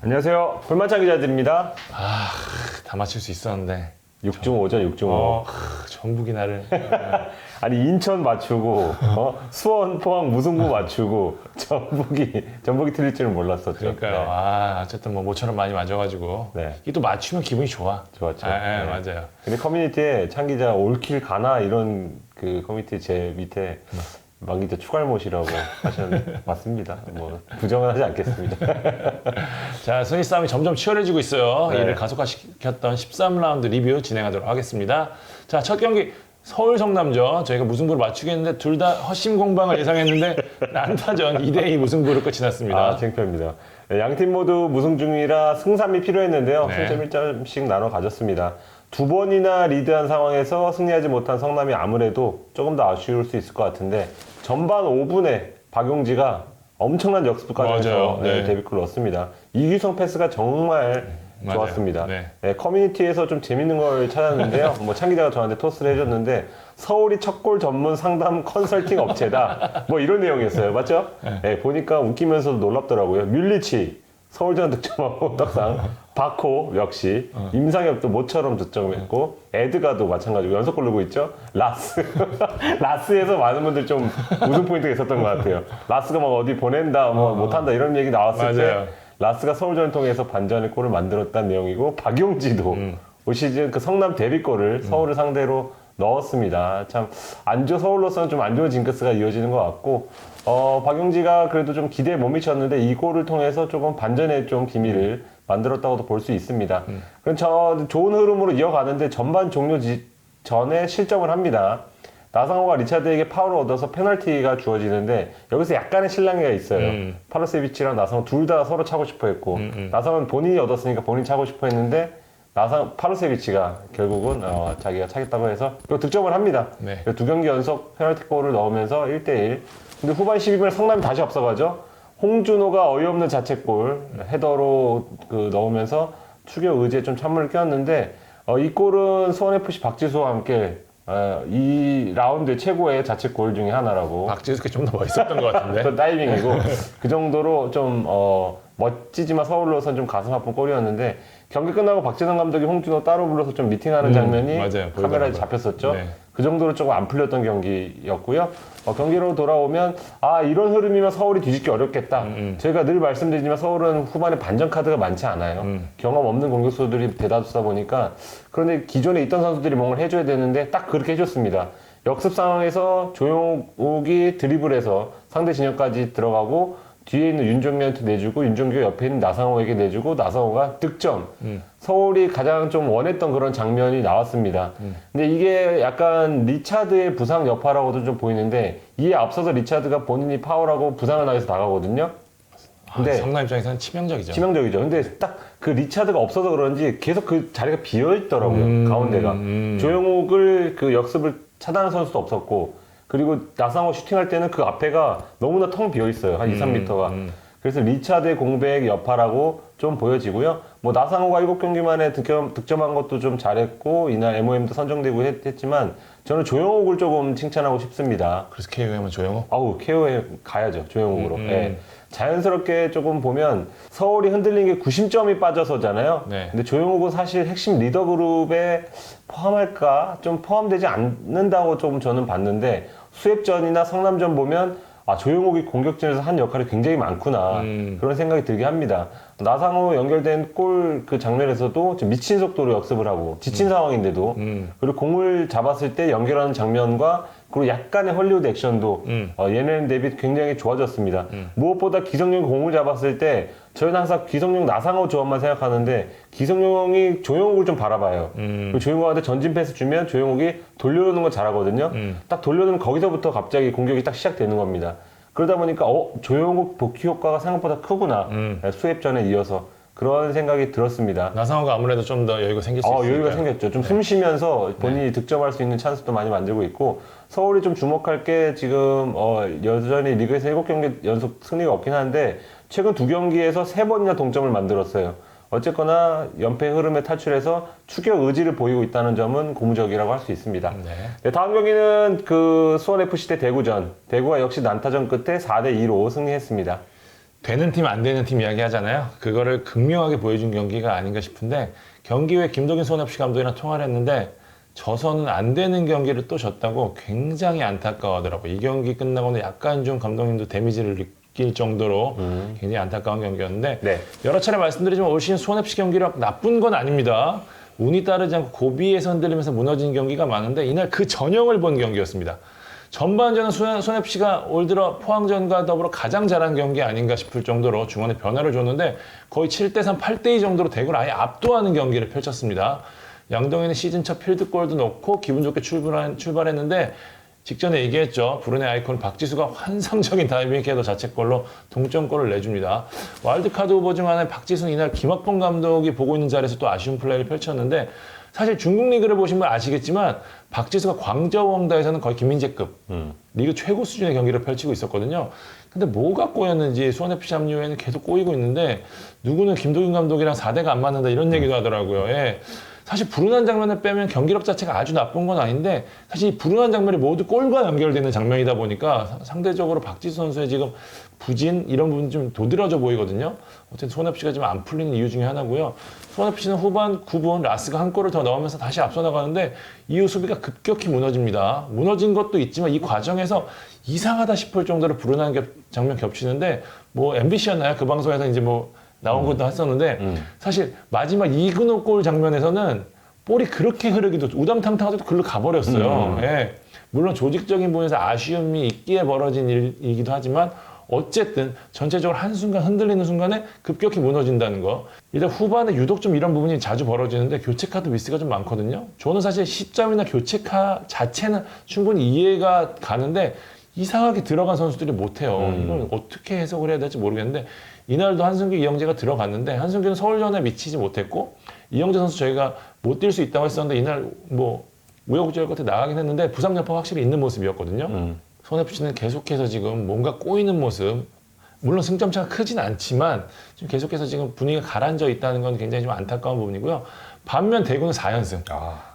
안녕하세요. 불만찬 기자들입니다. 다 맞출 수 있었는데 6중 5전 6중 5. 전북이 나를 아니 인천 맞추고 수원 포항 무승부 맞추고 전북이 틀릴 줄은 몰랐었죠. 그러니까요. 어쨌든 뭐 모처럼 많이 맞아가지고 네. 이게 또 맞추면 기분이 좋아. 좋았죠. 네. 네. 맞아요. 근데 커뮤니티에 찬 기자 올킬 가나 이런 그 커뮤니티 제 밑에 막 기자 추갈못이라고 하셨는데 맞습니다. 뭐 부정은 하지 않겠습니다. 자, 순위 싸움이 점점 치열해지고 있어요. 네. 이를 가속화시켰던 13라운드 리뷰 진행하도록 하겠습니다. 자, 첫 경기 서울 성남전. 저희가 무승부를 맞추겠는데 둘 다 허심 공방을 예상했는데 난타전 2대2 무승부로 끝이 났습니다. 창피합니다. 양팀 모두 무승 중이라 승삼이 필요했는데요. 네. 승점 1점씩 나눠 가졌습니다. 두 번이나 리드한 상황에서 승리하지 못한 성남이 아무래도 조금 더 아쉬울 수 있을 것 같은데 전반 5분에 박용지가 엄청난 역습 과정에서 네. 데뷔골을 넣었습니다. 이규성 패스가 정말 맞아요. 좋았습니다. 네. 네, 커뮤니티에서 좀 재밌는 걸 찾았는데요. 뭐 창 기자가 저한테 토스를 해줬는데 서울이 첫골 전문 상담 컨설팅 업체다. 뭐 이런 내용이었어요. 맞죠? 네, 보니까 웃기면서도 놀랍더라고요. 뮬리치 서울전 득점하고 떡상 바코 역시 임상혁도 모처럼 득점했고 에드가도 마찬가지고 연속골 넣고 있죠. 라스에서 많은 분들 좀 웃음 포인트가 있었던 것 같아요. 라스가 막 어디 보낸다 뭐 못한다 이런 얘기 나왔을 맞아요. 때 라스가 서울전을 통해서 반전의 골을 만들었다는 내용이고 박용지도 올 시즌 그 성남 데뷔골을 서울을 상대로 넣었습니다. 참 서울로서는 좀 안 좋은 징크스가 이어지는 것 같고 박용지가 그래도 좀 기대에 못 미쳤는데 이 골을 통해서 조금 반전의 좀 기미를 만들었다고도 볼 수 있습니다. 그럼 좋은 흐름으로 이어가는데 전반 종료 전에 실점을 합니다. 나상호가 리차드에게 파울을 얻어서 페널티가 주어지는데 여기서 약간의 실랑이가 있어요. 파르세비치랑 나상호 둘 다 서로 차고 싶어 했고 나상호는 본인이 얻었으니까 본인이 차고 싶어 했는데 파르세비치가 결국은 자기가 차겠다고 해서 또 득점을 합니다. 네. 두 경기 연속 페널티골을 넣으면서 1대1. 근데 후반 12분에 성남이 다시 앞서가죠. 홍준호가 어이없는 자책골 헤더로 넣으면서 추격 의지에 좀 찬물을 끼웠는데 이 골은 수원FC 박지수와 함께 이 라운드의 최고의 자책골 중에 하나라고. 박지수가 좀 더 멋있었던 것 같은데. 그 다이빙이고 그 정도로 좀 멋지지만 서울로선 좀 가슴 아픈 골이었는데 경기 끝나고 박진영 감독이 홍준호 따로 불러서 좀 미팅하는 장면이 맞아요. 카메라에 잡혔었죠. 네. 그 정도로 조금 안 풀렸던 경기였고요. 경기로 돌아오면 이런 흐름이면 서울이 뒤집기 어렵겠다. 저희가 늘 말씀드리지만 서울은 후반에 반전 카드가 많지 않아요. 경험 없는 공격수들이 대다수다 보니까 그런데 기존에 있던 선수들이 뭔가를 해줘야 되는데 딱 그렇게 해줬습니다. 역습 상황에서 조용욱이 드리블해서 상대 진영까지 들어가고 뒤에 있는 윤종규한테 내주고 윤종규가 옆에 있는 나상호에게 내주고 나상호가 득점. 서울이 가장 좀 원했던 그런 장면이 나왔습니다. 근데 이게 약간 리차드의 부상 여파라고도 좀 보이는데 이에 앞서서 리차드가 본인이 파울하고 부상을 당해서 나가거든요. 근데 성남 입장에서는 치명적이죠. 치명적이죠. 근데 딱 그 리차드가 없어서 그런지 계속 그 자리가 비어 있더라고요. 가운데가. 조용욱을 그 역습을 차단하는 선수도 없었고 그리고 나상호 슈팅할 때는 그 앞에가 너무나 텅 비어 있어요. 한 2, 3m가. 그래서 리차드의 공백 여파라고 좀 보여지고요. 뭐 나상호가 7경기 만에 득점한 것도 좀 잘했고 이날 MOM도 선정되고 했지만 저는 조용욱을 조금 칭찬하고 싶습니다. 그래서 KOM은 조용호? KO에 가야죠. 조용욱으로. 네. 자연스럽게 조금 보면 서울이 흔들린 게 구심점이 빠져서잖아요. 네. 근데 조용욱은 사실 핵심 리더 그룹에 포함할까? 좀 포함되지 않는다고 좀 저는 봤는데 수협전이나 성남전 보면 조용욱이 공격진에서 한 역할이 굉장히 많구나. 그런 생각이 들게 합니다. 나상호 연결된 골 그 장면에서도 좀 미친 속도로 역습을 하고 지친 상황인데도 그리고 공을 잡았을 때 연결하는 장면과 그리고 약간의 헐리우드 액션도 예년 대비 굉장히 좋아졌습니다. 무엇보다 기성용이 공을 잡았을 때 저희는 항상 기성용 나상호 조합만 생각하는데 기성용이 조용욱을 좀 바라봐요. 그리고 조용욱한테 전진 패스 주면 조용욱이 돌려놓는 거 잘하거든요. 딱 돌려놓으면 거기서부터 갑자기 공격이 딱 시작되는 겁니다. 그러다 보니까 조용욱 복귀 효과가 생각보다 크구나. 수협전에 이어서 그런 생각이 들었습니다. 나상호가 아무래도 좀 더 여유가 생길 수 있으니까. 여유가 생겼죠. 좀 숨 쉬면서 본인이 득점할 수 있는 찬스도 많이 만들고 있고 서울이 좀 주목할 게 지금 여전히 리그에서 7경기 연속 승리가 없긴 한데 최근 2경기에서 3번이나 동점을 만들었어요. 어쨌거나 연패 흐름에 탈출해서 추격 의지를 보이고 있다는 점은 고무적이라고 할 수 있습니다. 네, 다음 경기는 그 수원FC 대 대구전. 대구가 역시 난타전 끝에 4대2로 승리했습니다. 되는 팀 안 되는 팀 이야기 하잖아요. 그거를 극명하게 보여준 경기가 아닌가 싶은데 경기 후에 김덕인 손FC 감독이랑 통화를 했는데 져서는 안 되는 경기를 또 졌다고 굉장히 안타까워하더라고요. 이 경기 끝나고는 약간 좀 감독님도 데미지를 느낄 정도로 굉장히 안타까운 경기였는데 네. 여러 차례 말씀드리지만 올 시즌 손FC 경기력 나쁜 건 아닙니다. 운이 따르지 않고 고비에서 흔들리면서 무너진 경기가 많은데 이날 그 전형을 본 경기였습니다. 전반전은 손FC가 올 들어 포항전과 더불어 가장 잘한 경기 아닌가 싶을 정도로 중원에 변화를 줬는데 거의 7대3, 8대2 정도로 대구를 아예 압도하는 경기를 펼쳤습니다. 양동이는 시즌 첫 필드골도 넣고 기분 좋게 출발했는데 직전에 얘기했죠. 브루네이 아이콘 박지수가 환상적인 다이빙 헤더 자책골로 동점골을 내줍니다. 와일드카드 후보 중 하나의 박지수는 이날 김학범 감독이 보고 있는 자리에서 또 아쉬운 플레이를 펼쳤는데 사실 중국 리그를 보신 분 아시겠지만 박지수가 광저우 헝다에서는 거의 김민재급 리그 최고 수준의 경기를 펼치고 있었거든요. 근데 뭐가 꼬였는지 수원FC 합류에는 계속 꼬이고 있는데 누구는 김도균 감독이랑 4대가 안 맞는다 이런 얘기도 하더라고요. 예. 사실 불운한 장면을 빼면 경기력 자체가 아주 나쁜 건 아닌데 사실 이 불운한 장면이 모두 골과 연결되는 장면이다 보니까 상대적으로 박지수 선수의 지금 부진 이런 부분이 좀 도드라져 보이거든요. 어쨌든 손FC가 좀 안 풀리는 이유 중에 하나고요. 손FC는 후반 9분 라스가 한 골을 더 넣으면서 다시 앞서 나가는데 이후 수비가 급격히 무너집니다. 무너진 것도 있지만 이 과정에서 이상하다 싶을 정도로 불운한 장면 겹치는데 뭐 MBC였나요? 그 방송에서 이제 뭐 나온 것도 했었는데 사실 마지막 이근호 골 장면에서는 볼이 그렇게 흐르기도 우당탕탕하도 글로 가버렸어요. 예. 물론 조직적인 부분에서 아쉬움이 있기에 벌어진 일이기도 하지만 어쨌든 전체적으로 한순간 흔들리는 순간에 급격히 무너진다는 거. 일단 후반에 유독 좀 이런 부분이 자주 벌어지는데 교체 카드 미스가 좀 많거든요. 저는 사실 시점이나 교체 카 자체는 충분히 이해가 가는데 이상하게 들어간 선수들이 못해요. 이걸 어떻게 해석을 해야 될지 모르겠는데 이날도 한승규, 이영재가 들어갔는데 한승규는 서울전에 미치지 못했고 이영재 선수 저희가 못 뛸 수 있다고 했었는데 이날 뭐 우여곡절 끝에 나가긴 했는데 부상 여파 확실히 있는 모습이었거든요. 손FC는 계속해서 지금 뭔가 꼬이는 모습 물론 승점차가 크진 않지만 지금 계속해서 지금 분위기가 가라앉아 있다는 건 굉장히 좀 안타까운 부분이고요. 반면 대구는 4연승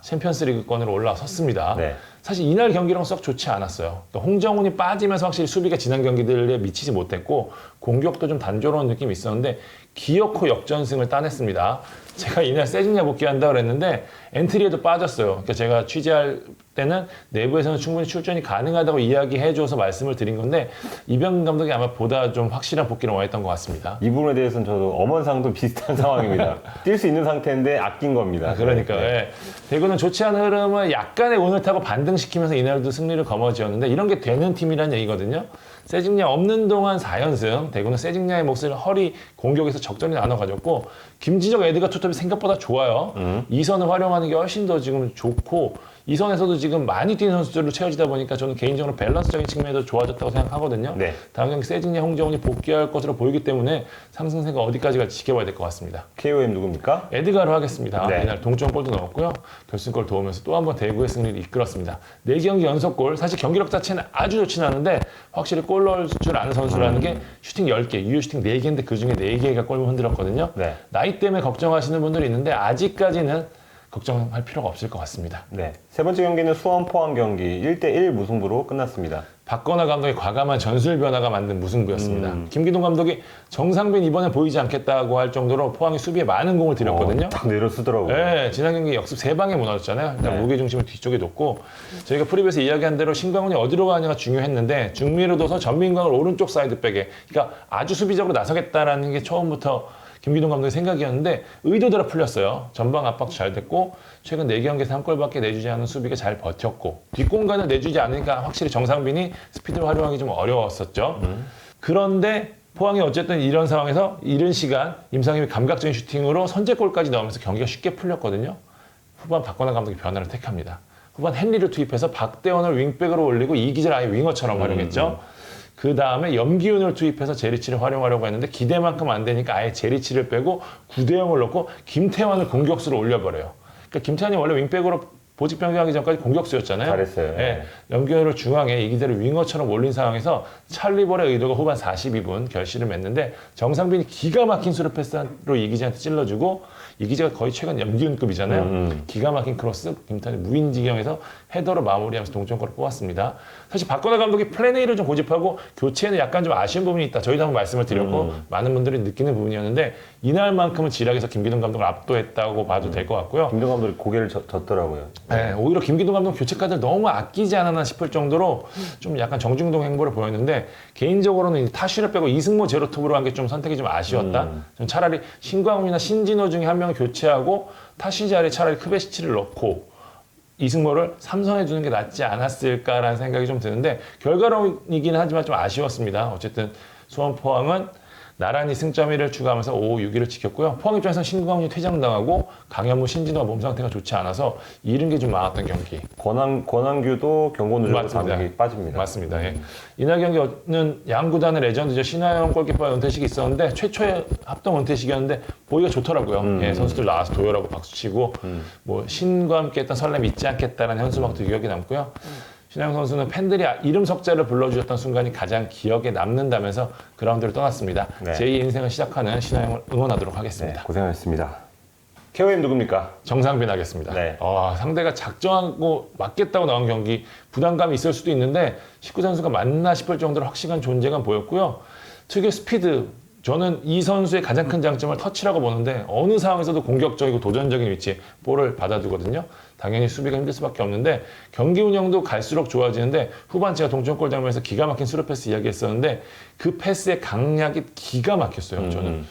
챔피언스리그권으로 올라섰습니다. 네. 사실 이날 경기랑 썩 좋지 않았어요. 그러니까 홍정훈이 빠지면서 확실히 수비가 지난 경기들에 미치지 못했고 공격도 좀 단조로운 느낌이 있었는데 기어코 역전승을 따냈습니다. 제가 이날 세징야 복귀한다 그랬는데 엔트리에도 빠졌어요. 그러니까 제가 취재할 때는 내부에서는 충분히 출전이 가능하다고 이야기해줘서 말씀을 드린 건데 이병근 감독이 아마 보다 좀 확실한 복귀를 원했던 것 같습니다. 이 부분에 대해서는 저도 엄원상도 비슷한 상황입니다. 뛸 수 있는 상태인데 아낀 겁니다. 그러니까 네. 예. 대구는 좋지 않은 흐름을 약간의 운을 타고 반등시키면서 이날도 승리를 거머쥐었는데 이런 게 되는 팀이라는 얘기거든요. 세징야 없는 동안 4연승, 대구는 세징야의 몫을 허리 공격에서 적절히 나눠 가졌고 김지적 에드가 투톱이 생각보다 좋아요. 이선을 활용하는 게 훨씬 더 지금 좋고 이선에서도 지금 많이 뛰는 선수들로 채워지다 보니까 저는 개인적으로 밸런스적인 측면에도 좋아졌다고 생각하거든요. 네. 다음 경기 세징야, 홍정훈이 복귀할 것으로 보이기 때문에 상승세가 어디까지 갈지 지켜봐야 될 것 같습니다. KOM 누굽니까? 에드가로 하겠습니다. 네. 이날 동점골도 넣었고요. 결승골 도우면서 또 한 번 대구의 승리를 이끌었습니다. 4경기 연속골. 사실 경기력 자체는 아주 좋지는 않은데 확실히 골 넣을 줄 아는 선수라는 게 슈팅 10개, 유효 슈팅 4개인데 그중에 4개가 골문 흔들었거든요. 네. 나이 때문에 걱정하시는 분들이 있는데 아직까지는 걱정할 필요가 없을 것 같습니다. 네. 세 번째 경기는 수원 포항 경기 1대1 무승부로 끝났습니다. 박건하 감독의 과감한 전술 변화가 만든 무승부였습니다. 김기동 감독이 정상빈 이번에 보이지 않겠다고 할 정도로 포항이 수비에 많은 공을 들였거든요. 딱 내려쓰더라고요. 네, 지난 경기 역습 3방에 무너졌잖아요. 일단 네. 무게 중심을 뒤쪽에 뒀고 저희가 프리뷰에서 이야기한 대로 신광훈이 어디로 가느냐가 중요했는데 중미로 둬서 전민광을 오른쪽 사이드백에 그러니까 아주 수비적으로 나서겠다라는 게 처음부터 김기동 감독의 생각이었는데 의도대로 풀렸어요. 전방 압박도 잘 됐고 최근 4경기에서 한 골밖에 내주지 않은 수비가 잘 버텼고 뒷공간을 내주지 않으니까 확실히 정상빈이 스피드를 활용하기 좀 어려웠었죠. 그런데 포항이 어쨌든 이런 상황에서 이른 시간 임상임이 감각적인 슈팅으로 선제골까지 넣으면서 경기가 쉽게 풀렸거든요. 후반 박건하 감독이 변화를 택합니다. 후반 헨리를 투입해서 박대원을 윙백으로 올리고 이기재를 아예 윙어처럼 활용했죠. 그 다음에 염기훈을 투입해서 제리치를 활용하려고 했는데 기대만큼 안 되니까 아예 제리치를 빼고 구대영을 넣고 김태환을 공격수로 올려버려요. 그러니까 김태환이 원래 윙백으로 보직 변경하기 전까지 공격수였잖아요. 잘했어요. 예, 연결을 중앙에 이기재를 윙어처럼 올린 상황에서 찰리볼의 의도가 후반 42분 결실을 맺는데 정상빈이 기가 막힌 수루 패스로 이기재한테 찔러주고 이기재가 거의 최근 염기훈급이잖아요. 기가 막힌 크로스 김탄이 무인지경에서 헤더로 마무리하면서 동점골을 뽑았습니다. 사실 박건하 감독이 플랜 A를 좀 고집하고 교체에는 약간 좀 아쉬운 부분이 있다. 저희도 한번 말씀을 드렸고 많은 분들이 느끼는 부분이었는데 이날만큼은 지락에서 김기동 감독을 압도했다고 봐도 될 것 같고요. 김동 감독이 고개를 졌더라고요. 네, 오히려 김기동 감독 교체 카드를 너무 아끼지 않았나 싶을 정도로 좀 약간 정중동 행보를 보였는데 개인적으로는 타슈를 빼고 이승모 제로톱으로 한 게 좀 선택이 좀 아쉬웠다. 좀 차라리 신광훈이나 신진호 중에 한 명을 교체하고 타슈 자리에 차라리 크베시치를 넣고 이승모를 삼성에 두는 게 낫지 않았을까라는 생각이 좀 드는데 결과론이긴 하지만 좀 아쉬웠습니다. 어쨌든 수원 포항은 나란히 승점 1을 추가하면서 5, 6위를 지켰고요. 포항 입장에서는 신광훈이 퇴장당하고 강현무, 신진호가 몸 상태가 좋지 않아서 이른 게 좀 많았던 경기. 권한규도 경고 누적으로 단독이 빠집니다. 맞습니다. 예. 이날 경기는 양 구단의 레전드죠. 신하영 골키퍼 은퇴식이 있었는데 최초의 합동 은퇴식이었는데 보기가 좋더라고요. 예, 선수들 나와서 도열하고 박수치고 뭐 신과 함께 했던 설렘 잊지 않겠다라는 현수막도 기억에 남고요. 신하영 선수는 팬들이 이름 석자를 불러주셨던 순간이 가장 기억에 남는다면서 그라운드를 떠났습니다. 네. 제2 제2 인생을 시작하는 신하영을 응원하도록 하겠습니다. 네, 고생하셨습니다. KOM 누굽니까? 정상빈 하겠습니다. 네. 상대가 작정하고 맞겠다고 나온 경기 부담감이 있을 수도 있는데 19선수가 맞나 싶을 정도로 확실한 존재감 보였고요. 특유의 스피드, 저는 이 선수의 가장 큰 장점을 터치라고 보는데 어느 상황에서도 공격적이고 도전적인 위치에 볼을 받아두거든요. 당연히 수비가 힘들 수밖에 없는데 경기 운영도 갈수록 좋아지는데 후반 제가 동점골 장면에서 기가 막힌 스루 패스 이야기했었는데 그 패스의 강약이 기가 막혔어요. 저는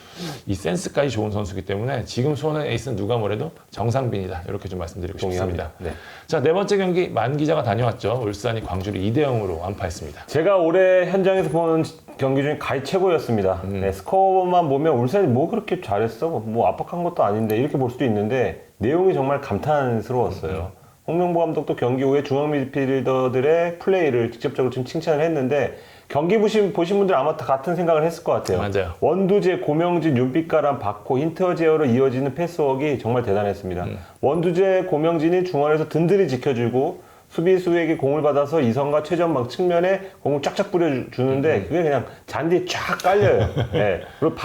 이 센스까지 좋은 선수이기 때문에 지금 수원의 에이스는 누가 뭐래도 정상빈이다. 이렇게 좀 말씀드리고 싶습니다. 네. 자, 네 번째 경기 만 기자가 다녀왔죠. 울산이 광주를 2대0으로 완파했습니다. 제가 올해 현장에서 본 경기 중에 가히 최고였습니다. 네, 스코어만 보면 울산이 뭐 그렇게 잘했어? 뭐 압박한 것도 아닌데 이렇게 볼 수도 있는데 내용이 정말 감탄스러웠어요. 홍명보 감독도 경기 후에 중앙 미드필더들의 플레이를 직접적으로 좀 칭찬을 했는데 경기 보신 분들 아마 다 같은 생각을 했을 것 같아요. 맞아요. 원두재, 고명진, 윤빛가람, 박호, 힌터제어로 이어지는 패스워크가 정말 대단했습니다. 원두재, 고명진이 중원에서 든든히 지켜주고 수비수에게 공을 받아서 이선과 최전방 측면에 공을 쫙쫙 뿌려주는데 그게 그냥 잔디에 쫙 깔려요. 네. 그리고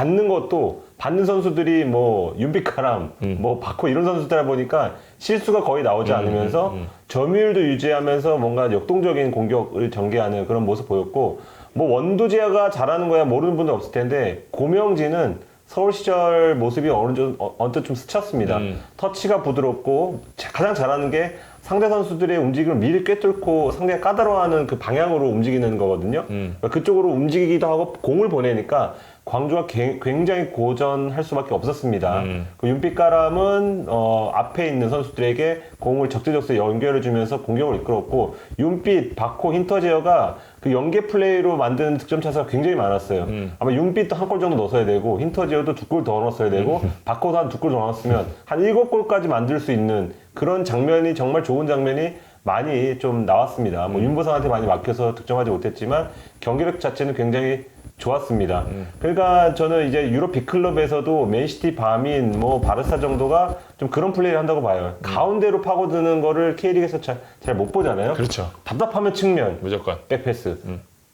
받는 선수들이 뭐 윤빛가람, 뭐 박호 이런 선수들이다 보니까 실수가 거의 나오지 않으면서 점유율도 유지하면서 뭔가 역동적인 공격을 전개하는 그런 모습 보였고 뭐 원두재가 잘하는 거야 모르는 분들 없을 텐데 고명진은 서울 시절 모습이 언뜻 좀 스쳤습니다. 터치가 부드럽고 가장 잘하는 게 상대 선수들의 움직임을 미리 꿰뚫고 상대가 까다로워하는 그 방향으로 움직이는 거거든요. 그러니까 그쪽으로 움직이기도 하고 공을 보내니까 광주가 굉장히 고전할 수밖에 없었습니다. 그 윤빛가람은 앞에 있는 선수들에게 공을 적재적소에 연결해주면서 공격을 이끌었고 윤빛, 박호, 힌터제어가 그 연계 플레이로 만드는 득점 차수가 굉장히 많았어요. 아마 윤빛도 한 골 정도 넣었어야 되고 힌터제어도 2골 더 넣었어야 되고 박호도 한 2골 더 넣었으면 한 7골까지 만들 수 있는 그런 장면이 정말 좋은 장면이 많이 좀 나왔습니다. 뭐 윤보상한테 많이 막혀서 득점하지 못했지만 경기력 자체는 굉장히 좋았습니다. 그러니까 저는 이제 유럽 빅클럽에서도 맨시티, 바민, 뭐 바르사 정도가 좀 그런 플레이를 한다고 봐요. 가운데로 파고드는 거를 K리그에서 잘 못 보잖아요. 그렇죠. 답답하면 측면, 무조건. 백패스.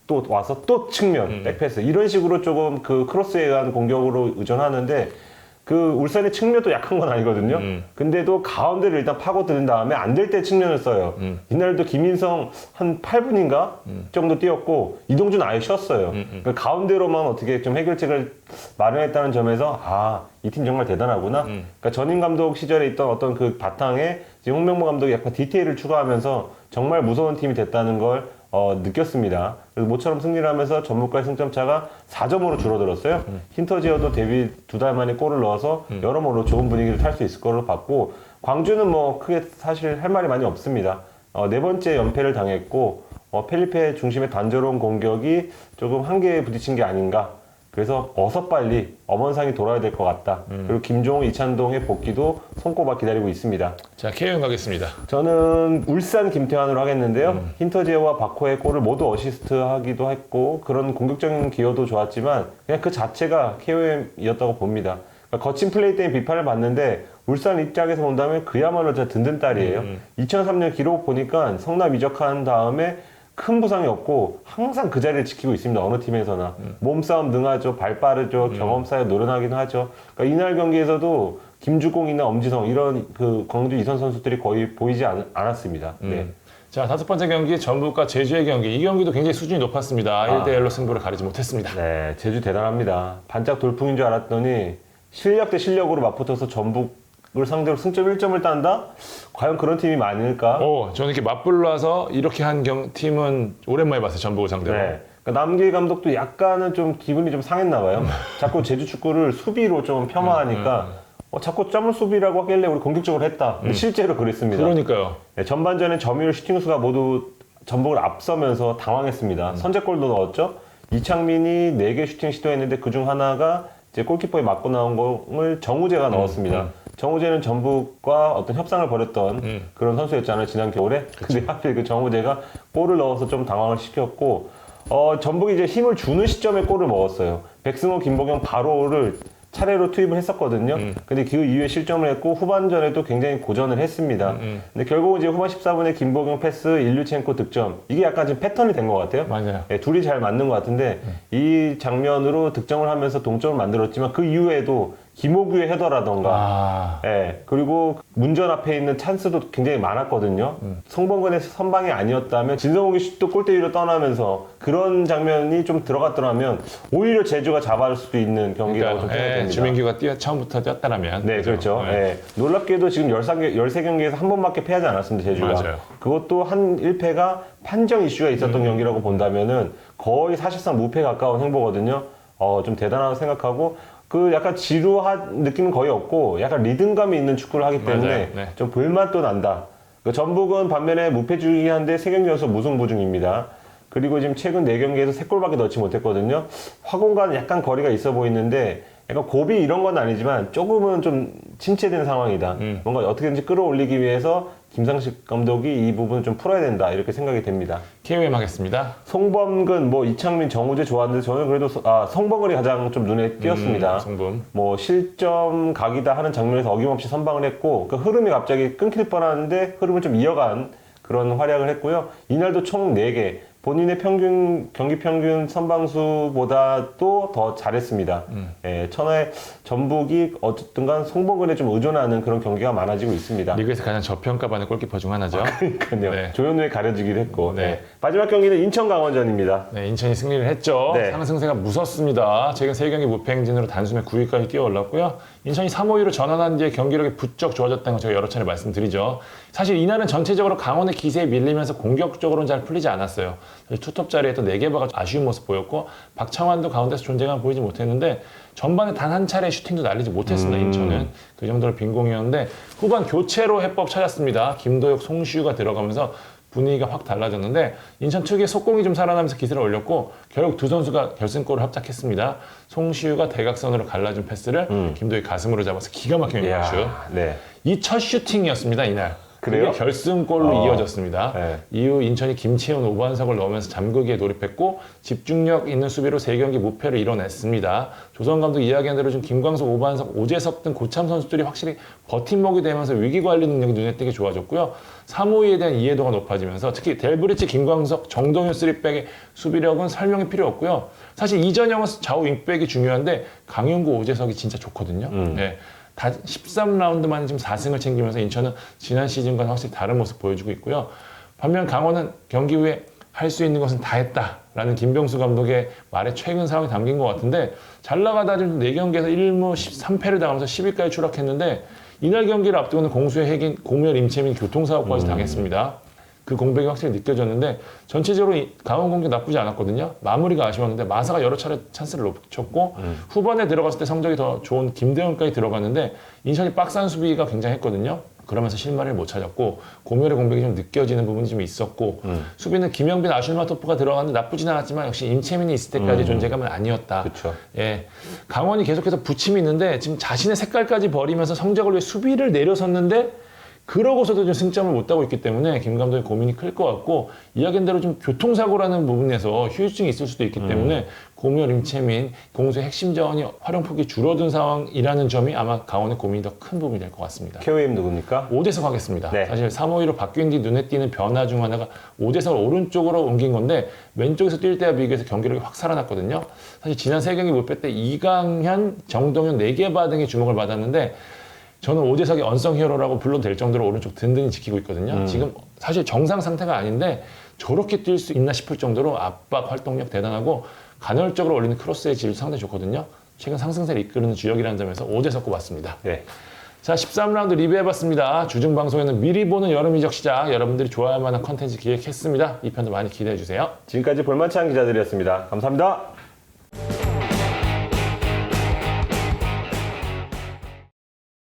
또 와서 또 측면, 백패스. 이런 식으로 조금 그 크로스에 의한 공격으로 의존하는데 그 울산의 측면도 약한 건 아니거든요. 근데도 가운데를 일단 파고드는 다음에 안 될 때 측면을 써요. 이날도 김인성 한 8분인가 정도 뛰었고 이동준 아예 쉬었어요. 그 가운데로만 어떻게 좀 해결책을 마련했다는 점에서 이 팀 정말 대단하구나. 그러니까 전임 감독 시절에 있던 어떤 그 바탕에 지금 홍명보 감독이 약간 디테일을 추가하면서 정말 무서운 팀이 됐다는 걸 느꼈습니다. 그래서 모처럼 승리를 하면서 전북과의 승점 차가 4점으로 줄어들었어요. 힌터지어도 데뷔 2달 만에 골을 넣어서 여러모로 좋은 분위기를 탈 수 있을 거로 봤고 광주는 뭐 크게 사실 할 말이 많이 없습니다. 네 번째 연패를 당했고 펠리페 중심의 단조로운 공격이 조금 한계에 부딪힌 게 아닌가. 그래서 어서 빨리 엄원상이 돌아야 될 것 같다. 그리고 김종우, 이찬동의 복귀도 손꼽아 기다리고 있습니다. 자, KO 가겠습니다. 저는 울산 김태환으로 하겠는데요. 힌터제어와 바코의 골을 모두 어시스트하기도 했고 그런 공격적인 기여도 좋았지만 그냥 그 자체가 KOM이었다고 봅니다. 그러니까 거친 플레이 때문에 비판을 받는데 울산 입장에서 본다면 그야말로 진짜 든든 딸이에요. 2003년 기록 보니까 성남 이적한 다음에 큰 부상이 없고 항상 그 자리를 지키고 있습니다. 어느 팀에서나. 몸싸움 능하죠. 발 빠르죠. 경험 쌓여 노련하긴 하죠. 그러니까 이날 경기에서도 김주공이나 엄지성 이런 그 광주 이선 선수들이 거의 보이지 않았습니다. 네. 자, 다섯 번째 경기 전북과 제주의 경기. 이 경기도 굉장히 수준이 높았습니다. 1대1로 승부를 가리지 못했습니다. 네, 제주 대단합니다. 반짝 돌풍인 줄 알았더니 실력 대 실력으로 맞붙어서 전북을 상대로 승점 1점을 딴다? 과연 그런 팀이 많을까? 저는 이렇게 맞불러서 이렇게 한 팀은 오랜만에 봤어요. 전북을 상대로. 네. 그러니까 남길 감독도 약간은 좀 기분이 좀 상했나 봐요. 자꾸 제주 축구를 수비로 좀 폄하하니까 자꾸 점을 수비라고 하길래 우리 공격적으로 했다. 근데 실제로 그랬습니다. 그러니까요. 네, 전반전에 점유율 슈팅 수가 모두 전북을 앞서면서 당황했습니다. 선제골도 넣었죠. 이창민이 4개 슈팅 시도했는데 그중 하나가 이제 골키퍼에 맞고 나온 공을 정우재가 넣었습니다. 정우재는 전북과 어떤 협상을 벌였던 그런 선수였잖아요. 지난 겨울에. 근데 하필 그 정우재가 골을 넣어서 좀 당황을 시켰고 전북이 이제 힘을 주는 시점에 골을 먹었어요. 백승호, 김보경 바로를 차례로 투입을 했었거든요. 근데 그 이후에 실점을 했고 후반전에도 굉장히 고전을 했습니다. 근데 결국은 이제 후반 14분에 김보경 패스, 일류첸코 득점. 이게 약간 지금 패턴이 된 것 같아요. 맞아요. 네, 둘이 잘 맞는 것 같은데 이 장면으로 득점을 하면서 동점을 만들었지만 그 이후에도 김호규의 헤더라던가 그리고 문전 앞에 있는 찬스도 굉장히 많았거든요. 송범근의 선방이 아니었다면 진성욱이 슛도 골대위로 떠나면서 그런 장면이 좀 들어갔더라면 오히려 제주가 잡아줄 수도 있는 경기라고 좀 생각이 됩니다. 주민규가 처음부터 뛰었다라면. 네, 그렇죠. 놀랍게도 지금 13경기에서 한 번밖에 패하지 않았습니다, 제주가. 맞아요. 그것도 한 1패가 판정 이슈가 있었던 경기라고 본다면은 거의 사실상 무패 가까운 행보거든요. 좀 대단하다고 생각하고 그 약간 지루한 느낌은 거의 없고 약간 리듬감이 있는 축구를 하기 때문에 네. 좀 볼맛도 난다. 그 전북은 반면에 무패 중이긴 한데 3경기 연속 무승부 중입니다. 그리고 지금 최근 4경기에서 3골밖에 넣지 못했거든요. 화공과는 약간 거리가 있어 보이는데 약간 고비 이런 건 아니지만 조금은 좀 침체된 상황이다. 뭔가 어떻게든지 끌어올리기 위해서 김상식 감독이 이 부분을 좀 풀어야 된다 이렇게 생각이 됩니다. KOM 하겠습니다. 송범근, 이창민, 정우재 좋았는데 저는 그래도 송범근이 가장 좀 눈에 띄었습니다. 송범. 실점 각이다 하는 장면에서 어김없이 선방을 했고 그 흐름이 갑자기 끊길 뻔하는데 흐름을 좀 이어간 그런 활약을 했고요. 이날도 총 4개. 본인의 경기 평균 선방수보다도 더 잘했습니다. 천하의 전북이 어쨌든 간 송범근에 좀 의존하는 그런 경기가 많아지고 있습니다. 리그에서 가장 저평가받는 골키퍼 중 하나죠. 그러니까요. 네. 조현우에 가려지기도 했고. 마지막 경기는 인천 강원전입니다. 네, 인천이 승리를 했죠. 네. 상승세가 무섭습니다. 최근 3경기 무패 행진으로 단숨에 9위까지 뛰어 올랐고요. 인천이 3, 5위로 전환한 뒤에 경기력이 부쩍 좋아졌다는 거 제가 여러 차례 말씀드리죠. 사실 이날은 전체적으로 강원의 기세에 밀리면서 공격적으로는 잘 풀리지 않았어요. 투톱 자리에 또 네게바가 아쉬운 모습 보였고 박창환도 가운데서 존재감 보이지 못했는데 전반에 단 한 차례 슈팅도 날리지 못했습니다. 인천은. 그 정도로 빈공이었는데 후반 교체로 해법 찾았습니다. 김도혁, 송시우가 들어가면서 분위기가 확 달라졌는데 인천 특유의 속공이 좀 살아나면서 기세를 올렸고 결국 두 선수가 결승골을 합작했습니다. 송시우가 대각선으로 갈라준 패스를 김도혁이 가슴으로 잡아서 기가 막힌 슛. 이 첫 슈팅이었습니다. 이날. 그래요? 그게 결승골로 이어졌습니다. 네. 이후 인천이 김채훈, 오반석을 넣으면서 잠그기에 돌입했고 집중력 있는 수비로 3경기 무패를 이뤄냈습니다. 조성 감독 이야기한 대로 좀 김광석, 오반석, 오재석 등 고참 선수들이 확실히 버팀목이 되면서 위기 관리 능력이 눈에 띄게 좋아졌고요. 3, 5위에 대한 이해도가 높아지면서 특히 델브리치, 김광석, 정동현 3백의 수비력은 설명이 필요 없고요. 사실 이전형은 좌우 윙백이 중요한데 강윤구, 오재석이 진짜 좋거든요. 네. 다 13라운드만 지금 4승을 챙기면서 인천은 지난 시즌과는 확실히 다른 모습 보여주고 있고요. 반면 강원은 경기 후에 할 수 있는 것은 다 했다라는 김병수 감독의 말에 최근 상황이 담긴 것 같은데 잘 나가다 좀 4경기에서 1무 13패를 당하면서 10위까지 추락했는데 이날 경기를 앞두고는 공수의 핵인 고무열 임채민 교통사고까지 당했습니다. 그 공백이 확실히 느껴졌는데 전체적으로 강원 공격 나쁘지 않았거든요. 마무리가 아쉬웠는데 마사가 여러 차례 찬스를 놓쳤고 후반에 들어갔을 때 성적이 더 좋은 김대현까지 들어갔는데 인천이 박스한 수비가 굉장했거든요. 그러면서 실마리를 못 찾았고 고멸의 공백이 좀 느껴지는 부분이 좀 있었고 수비는 김영빈, 아슐마토프가 들어갔는데 나쁘진 않았지만 역시 임채민이 있을 때까지 존재감은 아니었다. 그쵸. 예, 강원이 계속해서 부침이 있는데 지금 자신의 색깔까지 버리면서 성적을 위해 수비를 내려섰는데 그러고서도 좀 승점을 못 따고 있기 때문에 김 감독의 고민이 클 것 같고 이야기한 대로 좀 교통사고라는 부분에서 휴유증이 있을 수도 있기 때문에 고묘 림채민 공수의 핵심 자원이 활용폭이 줄어든 상황이라는 점이 아마 강원의 고민이 더 큰 부분이 될 것 같습니다. KOM 누굽니까? 오대석 하겠습니다. 네. 사실 3, 5위로 바뀐 뒤 눈에 띄는 변화 중 하나가 오대석을 오른쪽으로 옮긴 건데 왼쪽에서 뛸 때와 비교해서 경기력이 확 살아났거든요. 사실 지난 3경기 못뺄 때 이강현, 정동현, 4개 등의 주목을 받았는데 저는 오대석이 언성 히어로라고 불러도 될 정도로 오른쪽 든든히 지키고 있거든요. 지금 사실 정상 상태가 아닌데 저렇게 뛸 수 있나 싶을 정도로 압박 활동력 대단하고 간헐적으로 올리는 크로스의 질도 상당히 좋거든요. 최근 상승세를 이끄는 주역이라는 점에서 오대석 꼽았습니다. 네. 자, 13라운드 리뷰해봤습니다. 주중 방송에는 미리 보는 여름 이적 시장 여러분들이 좋아할 만한 컨텐츠 기획했습니다. 이 편도 많이 기대해주세요. 지금까지 볼만찬 기자들이었습니다. 감사합니다.